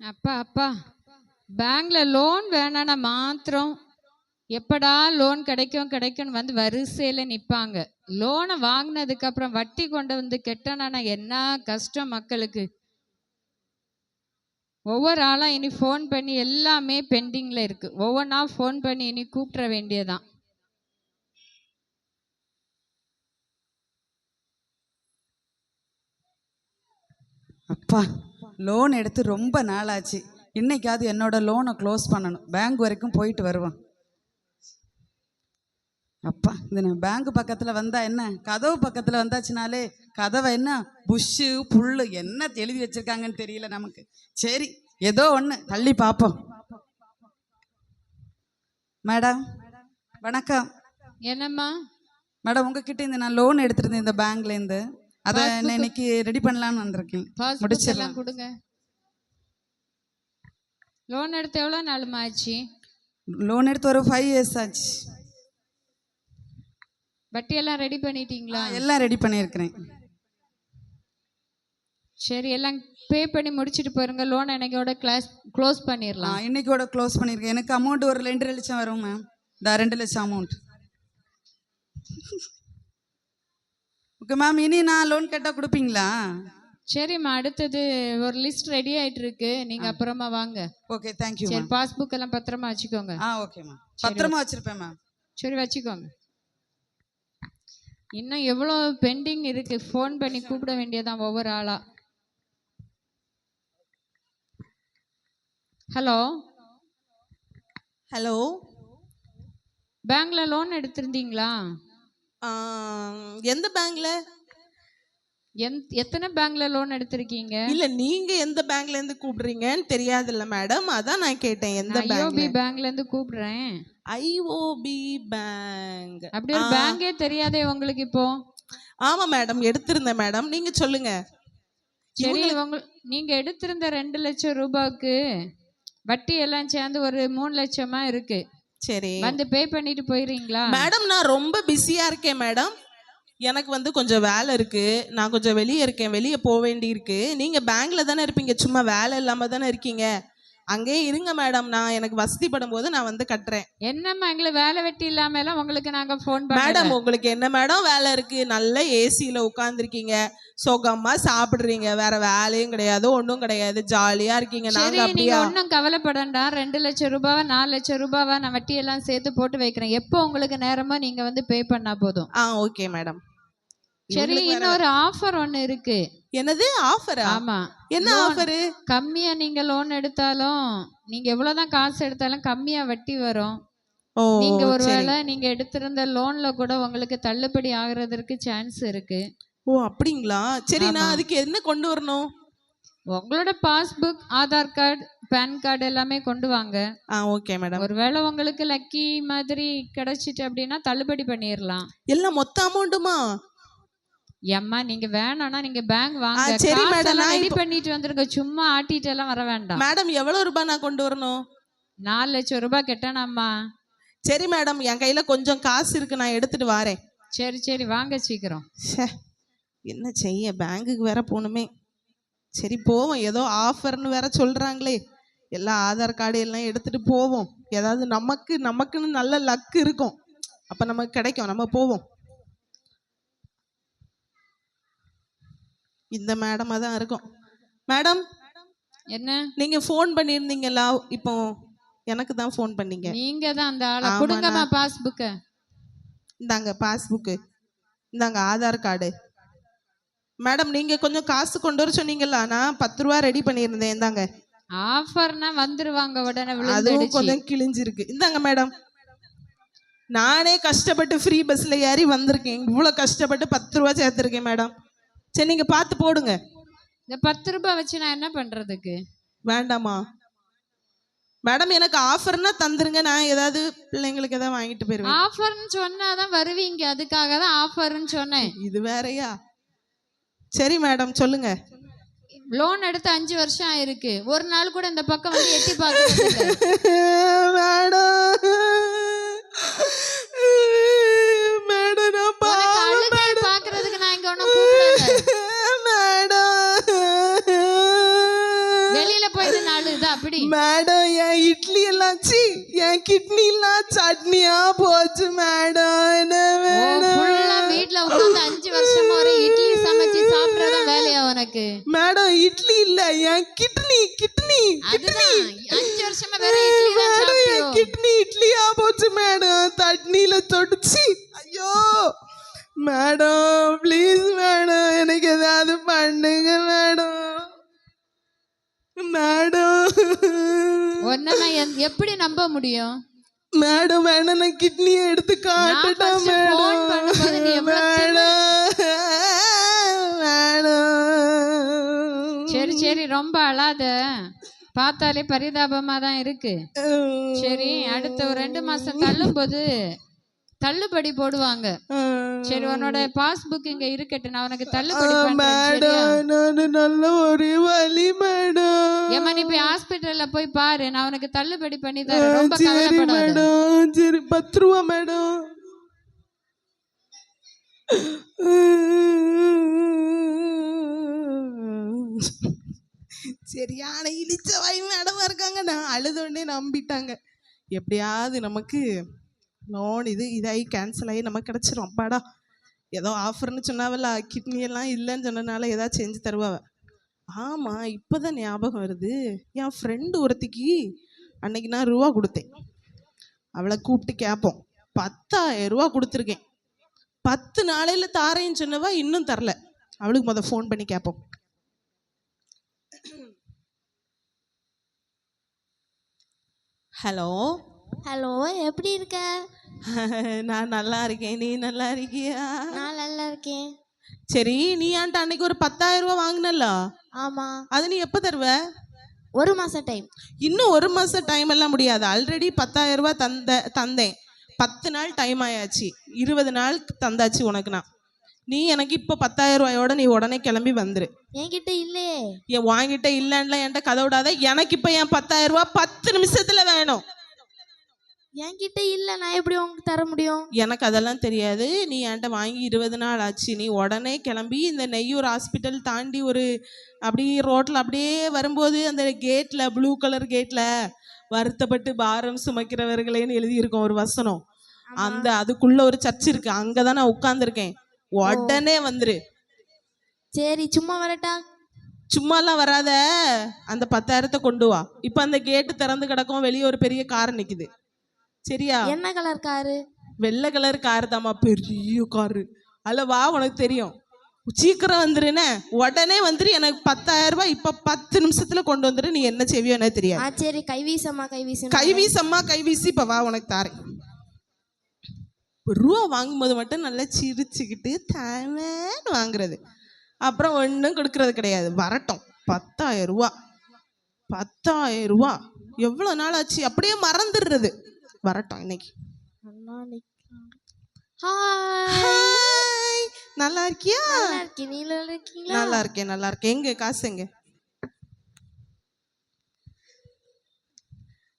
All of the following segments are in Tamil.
அப்பா அப்பா பேங்க்ல லோன் வேணான்னா மாத்திரம் எப்படா லோன் கிடைக்கும் கிடைக்கும்னு வந்து வரிசையில் நிற்பாங்க. லோனை வாங்கினதுக்கு அப்புறம் வட்டி கொண்டு வந்து கெட்டனா என்ன கஷ்டம் மக்களுக்கு. ஒவ்வொரு ஆளாக இனி ஃபோன் பண்ணி எல்லாமே பெண்டிங்கில் இருக்குது. ஒவ்வொன்றா ஃபோன் பண்ணி இனி கூப்பிட்ற வேண்டியதான். அப்பா லோன் எடுத்து ரொம்ப நாளாச்சு. இன்னைக்காவது என்னோட லோனை க்ளோஸ் பண்ணணும். பேங்க் வரைக்கும் போயிட்டு வருவேன். அப்பா இந்த பேங்க் பக்கத்தில் வந்தா என்ன, கதவு பக்கத்தில் வந்தாச்சுனாலே கதவை என்ன புஷ்ஷு புல்லு என்ன எழுதி வச்சிருக்காங்கன்னு தெரியல நமக்கு. சரி ஏதோ ஒன்று தள்ளி பார்ப்போம். மேடம் வணக்கம். என்னம்மா மேடம் உங்ககிட்ட இந்த நான் லோன் எடுத்துருந்தேன் இந்த பேங்க்லேருந்து. அதை இன்னைக்கு ரெடி பண்ணலான்னு வந்திருக்கேன். முடிச்சிடலாம் கொடுங்க. லோன் எடுத்து எவ்வளோ நாளுமா ஆச்சு? லோன் எடுத்து ஒரு 5 years ஆச்சு. வட்டி எல்லாம் ரெடி பண்ணிட்டீங்களா? எல்லாம் ரெடி பண்ணியிருக்கிறேன். சரி எல்லாம் பே பண்ணி முடிச்சுட்டு போயிருங்க. லோன் என்னைக்கோட க்ளோஸ் பண்ணிடலாம். இன்னைக்கோட க்ளோஸ் பண்ணியிருக்கேன். எனக்கு அமௌண்ட் ஒரு 2 லட்சம் வரும் மேம். 2 லட்சம் அமௌண்ட். ஓகே மேம், இனி நான் லோன் கேட்டால் கொடுப்பீங்களா? சரிம்மா, அடுத்தது ஒரு லிஸ்ட் ரெடி ஆயிட்டு இருக்கு, நீங்க அப்புறமா வாங்க. Okay thank you. சரி பாஸ்புக் எல்லாம் பத்திரமா வச்சுக்கோங்க. ஓகே மேம், பத்திரமா வச்சிருப்பேன் மேம். சரி வச்சுக்கோங்க. இன்னும் எவ்வளோ பெண்டிங் இருக்கு, ஃபோன் பண்ணி கூப்பிட வேண்டியதான் ஒவ்வொரு ஆளா. ஹலோ ஹலோ, பேங்க்ல லோன் எடுத்திருந்தீங்களா? எந்த பேங்க்ல? எத்தனை பேங்க்ல லோன் எடுத்திருக்கீங்க? இல்ல நீங்க எந்த பேங்க்ல இருந்து கூப்பிடுறீங்கன்னு தெரியாதுல்ல மேடம், அதான் நான் கேட்டேன். எந்த பேங்க்? ஐஓபி பேங்க்ல இருந்து கூப்பிடுறேன். IOB bank? அப்படி ஒரு பேங்கே தெரியாதே உங்களுக்கு இப்போ? ஆமா மேடம், எடுத்திருந்தேன் மேடம். நீங்க சொல்லுங்க. சரி, நீங்க எடுத்திருந்த 2 லட்சம் ரூபாய்க்கு வட்டி எல்லாம் சேர்ந்து ஒரு 3 லட்சமா இருக்கு. சரி, வந்து பே பண்ணிட்டு போயிடுறீங்களா? மேடம் நான் ரொம்ப பிஸியா இருக்கேன் மேடம். எனக்கு வந்து கொஞ்சம் வேலை இருக்கு, நான் கொஞ்சம் வெளியே இருக்கேன், வெளியே போக வேண்டி இருக்கு. நீங்க பேங்க்ல தானே இருப்பீங்க, சும்மா வேலை இல்லாம தானே இருக்கீங்க. அங்கேயே இருங்க மேடம், நான் எனக்கு வசதிப்படும் போது நான் வந்து கட்டுறேன். என்னம்மா எங்களுக்கு வேலை வெட்டி இல்லாம எல்லாம் உங்களுக்கு நாங்க ஃபோன் பண்ண மேடம்? உங்களுக்கு என்ன மேடம் வேலை இருக்கு? நல்ல ஏசியில உட்கார்ந்துருக்கீங்க, சுகமா சாப்பிடுறீங்க, வேற வேலையும் கிடையாது, ஒன்றும் கிடையாது, ஜாலியா இருக்கீங்க. நாங்க அப்படியே ஒன்றும் கவலைப்படண்டா. 2 லட்சம் ரூபாவா 4 லட்சம் ரூபாவா நான் வட்டி எல்லாம் சேர்த்து போட்டு வைக்கிறேன். எப்போ உங்களுக்கு நேரமா நீங்க வந்து பே பண்ணா போதும். Okay madam. சரி, இன்னொரு ஆஃபர் ஒன்று இருக்கு. என்னது ஆஃபரா? ஆமா. என்ன ஆஃபர்? கம்மியா நீங்க லோன் எடுத்தாலும், நீங்க எவ்வளவுதான் காசு எடுத்தாலும் கம்மியா வட்டி வரும். நீங்க ஒருவேளை நீங்க எடுத்திருந்த லோன்ல கூட உங்களுக்கு தள்ளுபடி ஆகுறதுக்கு சான்ஸ் இருக்கு. அப்படிங்களா? சரி, நான் அதுக்கு என்ன கொண்டு வரணும்? உங்களோட passbook, Aadhaar card, PAN card எல்லாமே கொண்டு வாங்க. Okay madam. ஒருவேளை உங்களுக்கு லக்கி மாதிரி கிடைச்சிட்டு அப்படின்னா தள்ளுபடி பண்ணிடலாம். எல்லாம் மொத்த அமௌண்ட்டுமா? ஏம்மா நீங்க வேணாம்னா நீங்க பேங்க் வாங்க. சரி மேடம், நான் ரெடி பண்ணிட்டு வந்துருங்க, சும்மா ஆட்டிட்டு எல்லாம் வர வேண்டாம். மேடம் எவ்வளவு ரூபாய் நான் கொண்டு வரணும்? 4 லட்சம் ரூபாய் கட்டணாம்மா. சரி மேடம், என் கையில கொஞ்சம் காசு இருக்கு, நான் எடுத்துட்டு வரேன். சரி சரி வாங்க சீக்கிரம். என்ன செய்ய, பேங்குக்கு வேற போகணுமே. சரி போவோம், ஏதோ ஆஃபர்னு வேற சொல்றாங்களே, எல்லாம் ஆதார் கார்டு எல்லாம் எடுத்துட்டு போவோம். ஏதாவது நமக்குன்னு நல்ல லக் இருக்கும், அப்ப நமக்கு கிடைக்கும், நம்ம போவோம். இந்த மேடமா தான் இருக்கும். மேடம் என்ன? நீங்க ஃபோன் பண்ணியிருந்தீங்களா? இப்போ எனக்கு தான் ஃபோன் பண்ணீங்க. நீங்க தான் அந்த ஆளா? கொடுங்கம்மா பாஸ்புக்க. இந்தாங்க பாஸ்புக்கு, இந்தாங்க ஆதார் கார்டு. மேடம் நீங்க கொஞ்சம் காசு கொண்டு வர சொன்னீங்களா? நான் 10 ரூபா ரெடி பண்ணியிருந்தேன், இந்தாங்க. ஆஃபர்னா வந்துருவாங்க உடனே. அதுவும் கொஞ்சம் கிழிஞ்சிருக்கு, இந்தாங்க மேடம். நானே கஷ்டப்பட்டு ஃப்ரீ பஸ்ல ஏறி வந்திருக்கேன், இவ்வளவு கஷ்டப்பட்டு 10 ரூபா சேர்த்துருக்கேன் மேடம். சரி நீங்க பார்த்து போடுங்க. இந்த 10 ரூபாய் வச்சு நான் என்ன பண்றதுக்கு? வேண்டாமா மேடம், எனக்கு ஆஃபர்னா தந்துருங்க, நான் ஏதாவது பிள்ளைங்களுக்கு ஏதாவது வாங்கிட்டு போயிருவேன். ஆஃபர்னு சொன்னாதான் வருவீங்க, அதுக்காக தான் ஆஃபர்னு சொன்னேன். இது வேறையா? சரி மேடம் சொல்லுங்க. லோன் எடுத்து 5 வருஷம் ஆயிருக்கு, ஒரு நாள் கூட இந்த பக்கம் வந்து எட்டி பார்க்க மேடம் பாக்குறதுக்கு நான் இங்க ஒன்னும் கூப்பிடல. வெளியில போய் நாள் இது அப்படி. மேடம் என் இட்லி எல்லாம் என் கிட்னி எல்லாம் சட்னியா போச்சு மேடம். என்ன வேணும் ஃபுல்லா வீட்ல உட்கார்ந்து 5 வருஷமா ஒரு இட்லி சமைச்சு சாப்பிடுறதா வேலையா உனக்கு? மேடம் இட்லி இல்ல என் கிட்னி கிட்னி அதுதான் 5 வருஷமா வேற இட்லி தான் சாப்பிட்டியோ? கிட்னி இட்லியா போச்சு மேடம். தண்ணியில தொடுச்சு. ஐயோ மேடம் ப்ளீஸ் மேடம் எனக்கு ஏதாவது பண்ணுங்க மேடம். மேடம் உன்னை நான் எப்படி நம்ப முடியும்? மேடம் வேணா நான் கிட்னியை எடுத்து காட்டட்டா நான் first phone பண்ணும்போது நீ மேடம்? எவ்வளவு மேடம் சரி சரி ரொம்ப அழாத, பார்த்தாலே பரிதாபமா தான் இருக்கு. சரி அடுத்த ஒரு 2 மாசம் தள்ளும்போது தள்ளுபடி போடுவாங்க. சரி உன்னோட பாஸ்புக் இங்க இருக்கட்டும், நான் உனக்கு தள்ளுபடி பண்றேன். சரியா? நானு நல்ல ஒரே வலி மேடம். ஏமா நீ போய் ஹாஸ்பிட்டல்ல போய் பாரு, நான் உனக்கு தள்ளுபடி பண்ணி தரேன். ரொம்ப சரி கவலைப்படாத. மேடம். சரி 10 ரூபா மேடம். சரியான இழிச்சவாய் மேடமா இருக்காங்க. நான் அழுதோடனே நம்பிட்டாங்க. எப்படியாவது நமக்கு லோன் இதாகி கேன்சல் ஆகி நமக்கு கிடச்சிரும். அப்பாடா ஏதோ ஆஃபர்னு சொன்னாவல்ல, கிட்னி எல்லாம் இல்லைன்னு சொன்னனால ஏதாவது செஞ்சு தருவாவ. ஆமாம் இப்போதான் ஞாபகம் வருது, என் ஃப்ரெண்டு ஒருத்திக்கு அன்னைக்கு நான் ரூபா கொடுத்தேன். அவளை கூப்பிட்டு கேட்போம். 10,000 ரூபா கொடுத்துருக்கேன். 10 நாளையில் தாரேன்னு சொன்னவா இன்னும் தரல. அவளுக்கு ஃபோன் பண்ணி கேட்போம். ஹலோ ஹலோ, எப்படி இருக்க? நான் நல்லா இருக்கேன். நீ நல்லா இருக்கியா? நான் நல்லா இருக்கேன். சரி நீ ஏன்ட்ட அன்னைக்கு ஒரு 10,000 ரூபா வாங்கினல்ல, ஆமா, அது நீ எப்போ தருவ? 1 மாசம் டைம். இன்னும் 1 மாசம் டைம் எல்லாம் முடியாது. ஆல்ரெடி 10,000 ரூபா தந்தேன். 10 நாள் டைம் ஆயாச்சு. 20 நாள் தந்தாச்சு உனக்கு நான். நீ எனக்கு இப்போ 10,000 ரூபாயோட நீ உடனே கிளம்பி வந்துரு. என்கிட்ட இல்லையே. என் வாங்கிட்ட இல்லைன்னா என்கிட்ட கதை விடாத. எனக்கு இப்போ என் 10,000 ரூபா 10 நிமிஷத்துல வேணும். என்கிட்ட இல்லை, நான் எப்படி உங்களுக்கு தர முடியும்? எனக்கு அதெல்லாம் தெரியாது. நீ என்கிட்ட வாங்கி 20 நாள் ஆச்சு. நீ உடனே கிளம்பி இந்த நெய்யூர் ஹாஸ்பிட்டல் தாண்டி ஒரு அப்படியே ரோட்டில் அப்படியே வரும்போது அந்த கேட்டில் ப்ளூ கலர் கேட்டில் வருத்தப்பட்டு பாரம் சுமக்கிறவர்களேன்னு எழுதியிருக்கோம் ஒரு வசனம். அதுக்குள்ள ஒரு சர்ச் இருக்கு, அங்கே தான் நான் உட்காந்துருக்கேன். உடனே வந்துரு. சரி சும்மா வரட்டா? சும்மாலாம் வராத, அந்த 10,000 கொண்டு வா. இப்போ அந்த கேட்டு திறந்து கிடக்கும், வெளியே ஒரு பெரிய கார் நிற்குது. சரியா? என்ன கலர் காரு? வெள்ளை கலர் காரு தாம்மா, பெரிய காரு. அல்ல வா, உனக்கு தெரியும். சீக்கிரம் வந்துருன்னு. உடனே வந்துரு. எனக்கு 10,000 ரூபாய் இப்போ 10 நிமிஷத்துல கொண்டு வந்துரு. நீ என்ன செய்வியோ எனக்கு தெரியாது. சரி கைவீசம்மா கைவீசி இப்போ வா, உனக்கு தாரேன். ரூபா வாங்கும்போது மட்டும் நல்லா சிரிச்சுக்கிட்டு தாமேன்னு வாங்குறது, அப்புறம் ஒன்றும் கொடுக்கறது கிடையாது. வரட்டும் 10,000 ரூபா. 10,000 ரூபா எவ்வளோ நாள் ஆச்சு, அப்படியே மறந்துடுறது. வரட்டும் இன்னைக்கு. ஹாய், நல்லா இருக்கியா? நல்லா இருக்கேன். எங்க காசு எங்க?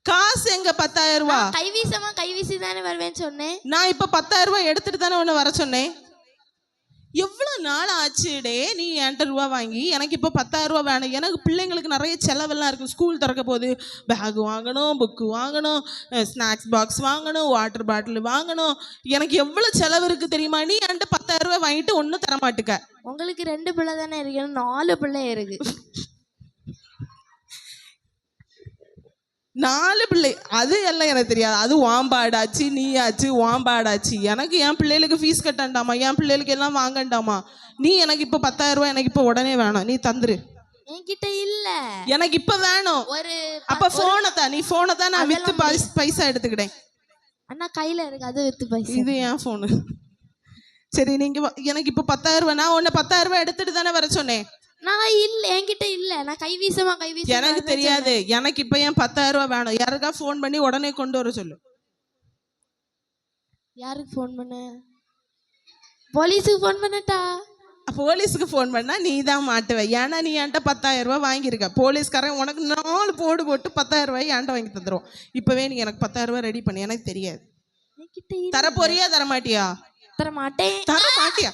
காசு எங்க? 10,000 ரூபா. கைவீசி தானே வருவேன்னு சொன்னேன். நான் இப்ப 10,000 ரூபாய் எடுத்துட்டு தானே உன்னை வர சொன்னேன். எவ்வளவு நாள் ஆச்சுடே நீ என்கிட்ட ரூபா வாங்கி? எனக்கு இப்போ 10,000 ரூபா வேணும். எனக்கு பிள்ளைங்களுக்கு நிறைய செலவெல்லாம் இருக்கு. ஸ்கூல் திறக்க போகுது, பேக் வாங்கணும், புக்கு வாங்கணும், ஸ்நாக்ஸ் பாக்ஸ் வாங்கணும், வாட்டர் பாட்டில் வாங்கணும். எனக்கு எவ்வளவு செலவு இருக்கு தெரியுமா? நீ என்கிட்ட 10,000 ரூபாய் வாங்கிட்டு ஒன்றும் தர மாட்டுக்க. உங்களுக்கு 2 பிள்ளை தானே இருக்கு, 4 பிள்ளை இருக்கு. 4 பிள்ளை, அது எல்லாம் எனக்கு தெரியாது. அது வாம்பாடாச்சு, நீ ஆச்சு, வாம்பாடாச்சு. எனக்கு என் பிள்ளைகளுக்கு ஃபீஸ் கட்டண்டாமா, என் பிள்ளைகளுக்கு எல்லாம் வாங்கண்டாமா. நீ எனக்கு இப்போ 10,000 ரூபாய் எனக்கு இப்போ உடனே வேணும். நீ தந்துரு. என்கிட்ட இல்ல, எனக்கு இப்ப வேணும். அப்ப போனை தான். நீ போனை தான், நான் வித்து பைசா எடுத்துக்கிட்டேன். அண்ணா கையில இருக்கு, அது வித்து பைசா. இது என் போனு. சரி நீங்க எனக்கு இப்போ 10,000 ரூபாய். நான் உன்னை 10,000 ரூபாய் எடுத்துட்டு தானே வர சொன்னேன். நான் இல்ல, என்கிட்ட இல்ல. நான் கைவீசமா எனக்கு தெரியாது. எனக்கு இப்ப என் 10,000 ரூபாய் வேணும். யாருக்கா போன் பண்ணி உடனே கொண்டு வர சொல்லு. யாருக்கு போன் பண்ண? போலீஸுக்கு போன் பண்ணட்டா? போலீஸுக்கு போன் பண்ணா நீ தான் மாட்டுவ. ஏன்னா நீ என்கிட்ட 10,000 ரூபாய் வாங்கியிருக்க. போலீஸ்காரன் உனக்கு 4 போடு போட்டு 10,000 ரூபாய் என்கிட்ட வாங்கி தந்துடும். இப்பவே நீ எனக்கு 10,000 ரூபாய் ரெடி பண்ணி. எனக்கு தெரியாது. தர போறியா தரமாட்டியா? தரமாட்டேன். தரமாட்டியா?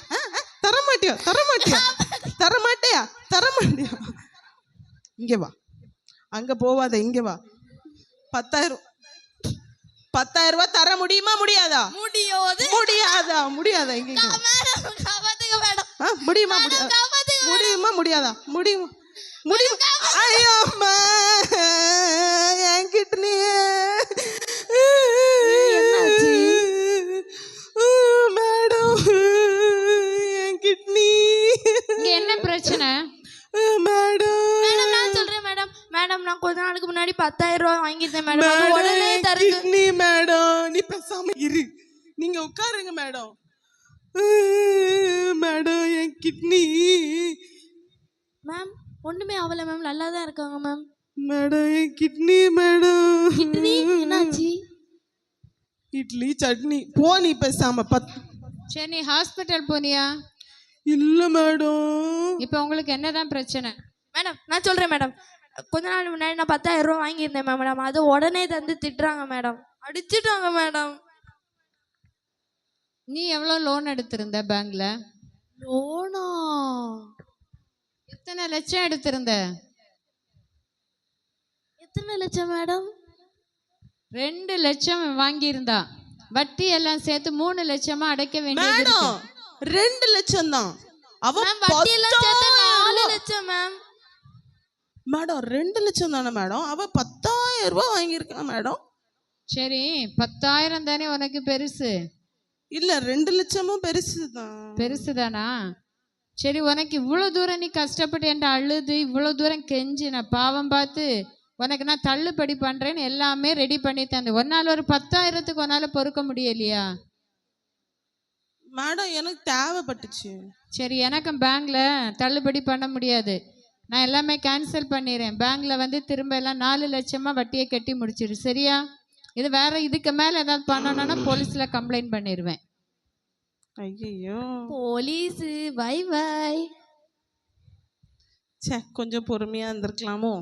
தரமாட்டியா? இங்க வா. அங்க போவாத, இங்க வா. 10,000 ரூபாய் தர முடியுமா முடியாதா? முடியாது முடியாதா? முடியாதா? இங்க இங்க வா. மேடம் காப்பாத்துங்க மேடம் முடியுமா முடியாதா? காப்பாத்துங்க முடியுமா முடியாதா? முடியுமா முடியும். ஐயோ அம்மா, என் கிட்னி. என்னாச்சு? மேடம், என் கிட்னி. இங்க என்ன பிரச்சனை? மேடம், மேடம் நான் சொல்றேன் மேடம். மேடம் நான் கொஞ்ச நாளுக்கு முன்னாடி 10,000 ரூபாய் வாங்கியிருந்தேன் மேடம். அது உடனே தருக்கு. கிட்னி மேடம், நீ பேசாம இரு. நீங்க உட்காருங்க மேடம். மேடம், என் கிட்னி. மேம் ஒண்ணுமே ஆகல மேம், நல்லா தான் இருக்காங்க மேம். மேடம், என் கிட்னி மேடம். கிட்னி என்னாச்சு? இட்லி சட்னி. போ நீ பேசாம. சரி, நீ ஹாஸ்பிட்டல் போனியா? இல்ல மேடம். இப்போ உங்களுக்கு என்னதான் பிரச்சனை? மேடம் நான் சொல்றேன் மேடம். கொஞ்ச நாள் முன்னாடி நான் 10,000 ரூபாய் வாங்கியிருந்தேன் மேடம். அது உடனே தந்து திட்டுறாங்க மேடம், அடிச்சிட்டாங்க மேடம். நீ எவ்வளோ லோன் எடுத்திருந்த பேங்க்ல? லோனா? எத்தனை லட்சம் எடுத்திருந்த? எத்தனை லட்சம் மேடம்? 2 லட்சம் வாங்கியிருந்தா. வட்டி எல்லாம் சேர்த்து 3 லட்சமா அடைக்க வேண்டியது மேடம், இருக்கு. 2 லட்சம் தான். அவ மேம் வட்டி எல்லாம் சேர்த்து 4 10,000 லட்சம் மேம். மேடம் 2 லட்சம் தானே மேடம்? அவ 10,000 ரூபாய் வாங்கியிருக்கான் மேடம். சரி, 10,000 தானே உனக்கு பெருசு? இல்ல 2 லட்சமும் பெருசு தான். பெருசுதானா? சரி, உனக்கு இவ்வளோ தூரம் நீ கஷ்டப்பட்டு என்கிட்ட அழுது இவ்வளோ தூரம் கெஞ்சி நான் பாவம் பார்த்து உனக்கு நான் தள்ளுபடி பண்ணுறேன்னு எல்லாமே ரெடி பண்ணி தந்தேன். ஒன்னால் ஒரு 10,000த்துக்கு ஒன்னால் பொறுக்க முடியலையா? மேடம் எனக்கு தேவைப்பட்டுச்சு. சரி, எனக்கும் பேங்க்ல தள்ளுபடி பண்ண முடியாது. நான் எல்லாமே கேன்சல் பண்ணிடுறேன். பேங்க்ல வந்து திரும்ப எல்லாம் 4 லட்சமா வட்டியை கட்டி முடிச்சிரு, சரியா? இது வேற இதுக்கு மேல ஏதாவது பண்ணணும்னா போலீஸ்ல கம்ப்ளைண்ட் பண்ணிடுவேன். ஐயோ, போலீஸ் பை பை. சே, கொஞ்சம் பொறுமையா இருந்திருக்கலாமோ,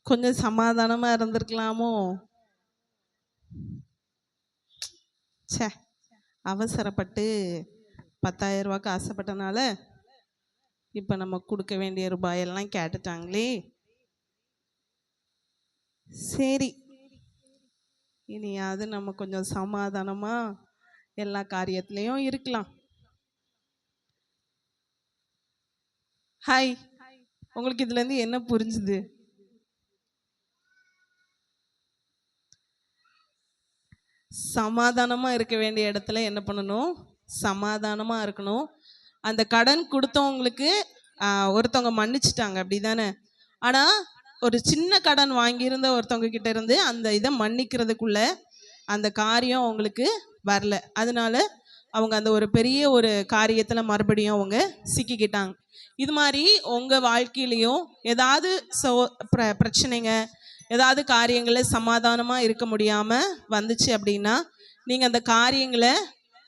கொஞ்சம் சமாதானமா இருந்திருக்கலாமோ. சே, அவசரப்பட்டு 10,000 ரூபாய்க்கு ஆசைப்பட்டனால இப்போ நம்ம கொடுக்க வேண்டிய ரூபாயெல்லாம் கேட்டுட்டாங்களே. சரி, இனியாவது நம்ம கொஞ்சம் சமாதானமா எல்லா காரியத்திலையும் இருக்கலாம். ஹாய், உங்களுக்கு இதுல இருந்து என்ன புரிஞ்சுது? சமாதானமா இருக்க வேண்டிய இடத்துல என்ன பண்ணணும்? சமாதானமா இருக்கணும். அந்த கடன் கொடுத்தவங்களுக்கு ஒருத்தவங்க மன்னிச்சிட்டாங்க, அப்படிதானே? ஆனா ஒரு சின்ன கடன் வாங்கியிருந்த ஒருத்தவங்க கிட்ட இருந்து அந்த இதை மன்னிக்கிறதுக்குள்ள அந்த காரியம் அவங்களுக்கு வரல. அதனால அவங்க அந்த ஒரு பெரிய ஒரு காரியத்துல மறுபடியும் அவங்க சிக்கிக்கிட்டாங்க. இது மாதிரி உங்க வாழ்க்கையிலையும் ஏதாவது பிரச்சனைங்க, ஏதாவது காரியங்களை சமாதானமா இருக்க முடியாம வந்துச்சு அப்படின்னா நீங்க அந்த காரியங்களை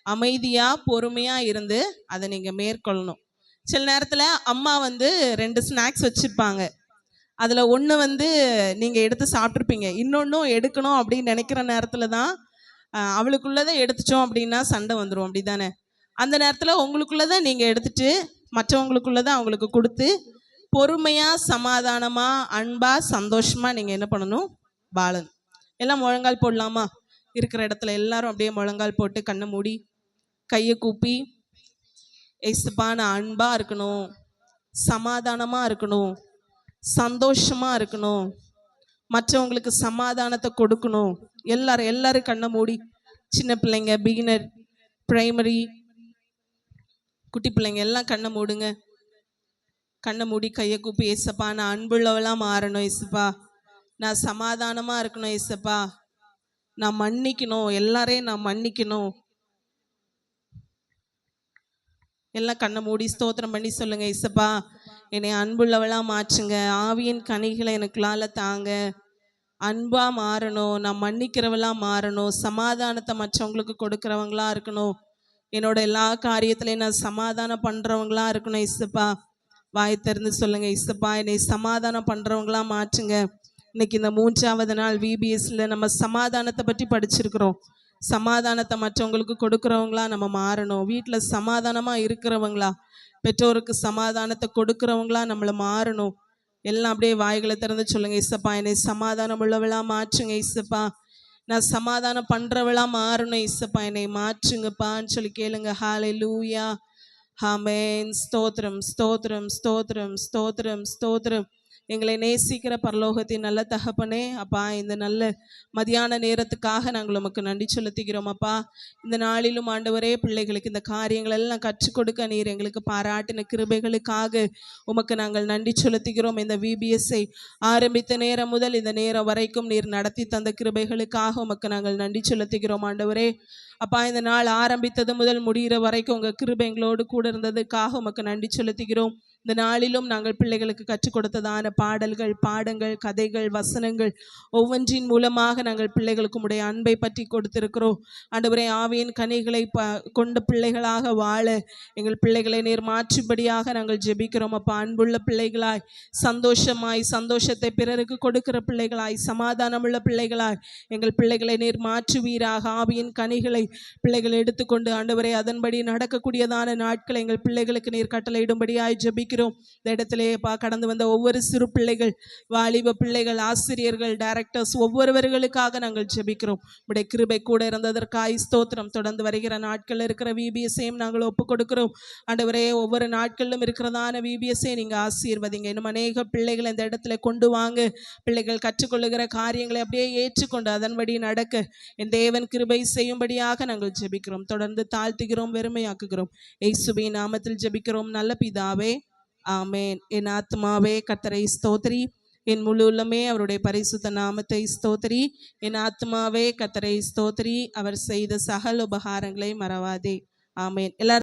அமைதியா பொறுமையா இருந்து அதை நீங்க மேற்கொள்ளணும். சில நேரத்துல அம்மா வந்து 2 ஸ்நாக்ஸ் வச்சிருப்பாங்க. அதுல ஒண்ணு நீங்க எடுத்து சாப்பிட்ருப்பீங்க, இன்னொன்னும் எடுக்கணும் அப்படின்னு நினைக்கிற நேரத்துல தான் அவளுக்குள்ளதை எடுத்துட்டோம் அப்படின்னா சண்டை வந்துடும், அப்படிதானே? அந்த நேரத்துல உங்களுக்குள்ளதை நீங்க எடுத்துட்டு மற்றவங்களுக்குள்ளதை அவங்களுக்கு கொடுத்து பொறுமையா சமாதானமா அன்பா சந்தோஷமா நீங்க என்ன பண்ணணும்? வாழணும். எல்லாம் முழங்கால் போடலாமா? இருக்கிற இடத்துல எல்லாரும் அப்படியே முழங்கால் போட்டு கண்ணை மூடி கையை கூப்பி, ஏசப்பா நான் அன்பா இருக்கணும், சமாதானமா இருக்கணும், சந்தோஷமா இருக்கணும், மற்றவங்களுக்கு சமாதானத்தை கொடுக்கணும். எல்லாரும் கண்ணை மூடி, சின்ன பிள்ளைங்க, பிகினர், பிரைமரி, குட்டி பிள்ளைங்க எல்லாம் கண்ணை மூடுங்க. கண்ணை மூடி கையை கூப்பி, ஏசப்பா நான் அன்புள்ளவளாக மாறணும், ஏசப்பா நான் சமாதானமாக இருக்கணும், ஏசப்பா நான் மன்னிக்கணும், எல்லாரையும் நான் மன்னிக்கணும். எல்லாம் கண்ணை மூடி ஸ்தோத்திரம் பண்ணி சொல்லுங்க, ஏசப்பா என்னை அன்புள்ளவளாக மாற்றுங்க, ஆவியின் கனிகளை எனக்குள்ளால தாங்க, அன்பாக மாறணும், நான் மன்னிக்கிறவளாக மாறணும், சமாதானத்தை மற்றவங்களுக்கு கொடுக்குறவங்களா இருக்கணும், என்னோட எல்லா காரியத்திலையும் நான் சமாதானம் பண்ணுறவங்களா இருக்கணும். ஏசப்பா வாய் திறந்து சொல்லுங்க, ஏசப்பா என்னை சமாதானம் பண்ணுறவங்களா மாற்றுங்க. இன்னைக்கு இந்த 3வது நாள் VBSல நம்ம சமாதானத்தை பற்றி படிச்சிருக்கிறோம். சமாதானத்தை மற்றவங்களுக்கு கொடுக்குறவங்களா நம்ம மாறணும். வீட்டில் சமாதானமாக இருக்கிறவங்களா, பெற்றோருக்கு சமாதானத்தை கொடுக்குறவங்களா நம்மளை மாறணும். எல்லாம் அப்படியே வாய்களை திறந்து சொல்லுங்க, இசப்பா என்னை சமாதானம் உள்ளவளா மாற்றுங்க இசப்பா, நான் சமாதானம் பண்றவளா மாறணும் இசப்பா, என்னை மாற்றுங்கப்பான்னு சொல்லி கேளுங்க. ஹalleluya, ஆமென். ஸ்தோத்திரம் ஸ்தோத்திரம் ஸ்தோத்திரம் ஸ்தோத்திரம் ஸ்தோத்திரம். எங்களை நேசிக்கிற பரலோகத்தின் நல்ல தகப்பனே, அப்பா இந்த நல்ல மதியான நேரத்துக்காக நாங்கள் உமக்கு நன்றி செலுத்துகிறோம். அப்பா இந்த நாளிலும் ஆண்டவரே பிள்ளைகளுக்கு இந்த காரியங்கள் எல்லாம் கற்றுக் கொடுக்க நீர் எங்களுக்கு பாராட்டின கிருபைகளுக்காக உமக்கு நாங்கள் நன்றி செலுத்துகிறோம். இந்த விபிஎஸ்ஐ ஆரம்பித்த நேரம் முதல் இந்த நேரம் வரைக்கும் நீர் நடத்தி தந்த கிருபைகளுக்காக உமக்கு நாங்கள் நன்றி செலுத்துகிறோம். ஆண்டவரே அப்பா இந்த நாள் ஆரம்பித்தது முதல் முடிகிற வரைக்கும் உங்கள் கிருபை எங்களோடு கூட இருந்ததுக்காக உமக்கு நன்றி செலுத்துகிறோம். இந்த நாளிலும் நாங்கள் பிள்ளைகளுக்கு கற்றுக் கொடுத்ததான பாடல்கள், பாடங்கள், கதைகள், வசனங்கள் ஒவ்வொன்றின் மூலமாக நாங்கள் பிள்ளைகளுக்கு உடைய அன்பை பற்றி கொடுத்திருக்கிறோம். ஆண்டவரே ஆவியின் கனிகளை கொண்ட பிள்ளைகளாக வாழ எங்கள் பிள்ளைகளை நீர் மாற்றும்படியாக நாங்கள் ஜெபிக்கிறோம். அப்பா அன்புள்ள பிள்ளைகளாய், சந்தோஷமாய், சந்தோஷத்தை பிறருக்கு கொடுக்கிற பிள்ளைகளாய், சமாதானமுள்ள பிள்ளைகளாய் எங்கள் பிள்ளைகளை நீர் மாற்றுவீராக. ஆவியின் கனிகளை பிள்ளைகள் எடுத்துக்கொண்டு ஆண்டவரே அதன்படி நடக்கக்கூடியதான நாட்களை எங்கள் பிள்ளைகளுக்கு நீர் கட்டளையிடும்படியாய் ஜெபிக்கிறோம். இந்த இடத்திலே கடந்து வந்த ஒவ்வொரு சிறு பிள்ளைகள், வாலிப பிள்ளைகள், ஆசிரியர்கள், டைரக்டர்ஸ் ஒவ்வொருவர்களுக்காக நாங்கள் ஜெபிக்கிறோம். உடைய கிருபை கூட இருந்ததற்காய் ஸ்தோத்திரம். தொடர்ந்து வருகிற நாட்கள் இருக்கிற விபிஎஸ்ஐயும் நாங்கள் ஒப்பு கொடுக்கிறோம். ஆண்டவரே ஒவ்வொரு நாட்களிலும் இருக்கிறதான விபிஎஸ்ஐ நீங்க ஆசீர்வதிங்க. இன்னும் அநேக பிள்ளைகளை இந்த இடத்துல கொண்டு வாங்க. பிள்ளைகள் கற்றுக்கொள்ளுகிற காரியங்களை அப்படியே ஏற்றுக்கொண்டு அதன்படி நடக்க என் தேவன் கிருபை செய்யும்படியாக நாங்கள் ஜெபிக்கிறோம். தொடர்ந்து தாழ்த்துகிறோம், வெறுமையாக்குகிறோம். இயேசுவின் நாமத்தில் ஜெபிக்கிறோம் நல்ல பிதாவே, ஆமேன். என் ஆத்மாவே கர்த்தரை ஸ்தோத்திரி, என் முழு உள்ளமே அவருடைய பரிசுத்த நாமத்தை ஸ்தோத்திரி. என் ஆத்மாவே கர்த்தரை ஸ்தோத்திரி, அவர் செய்த சகல உபகாரங்களை மறவாதே. ஆமேன். எல்லாரும்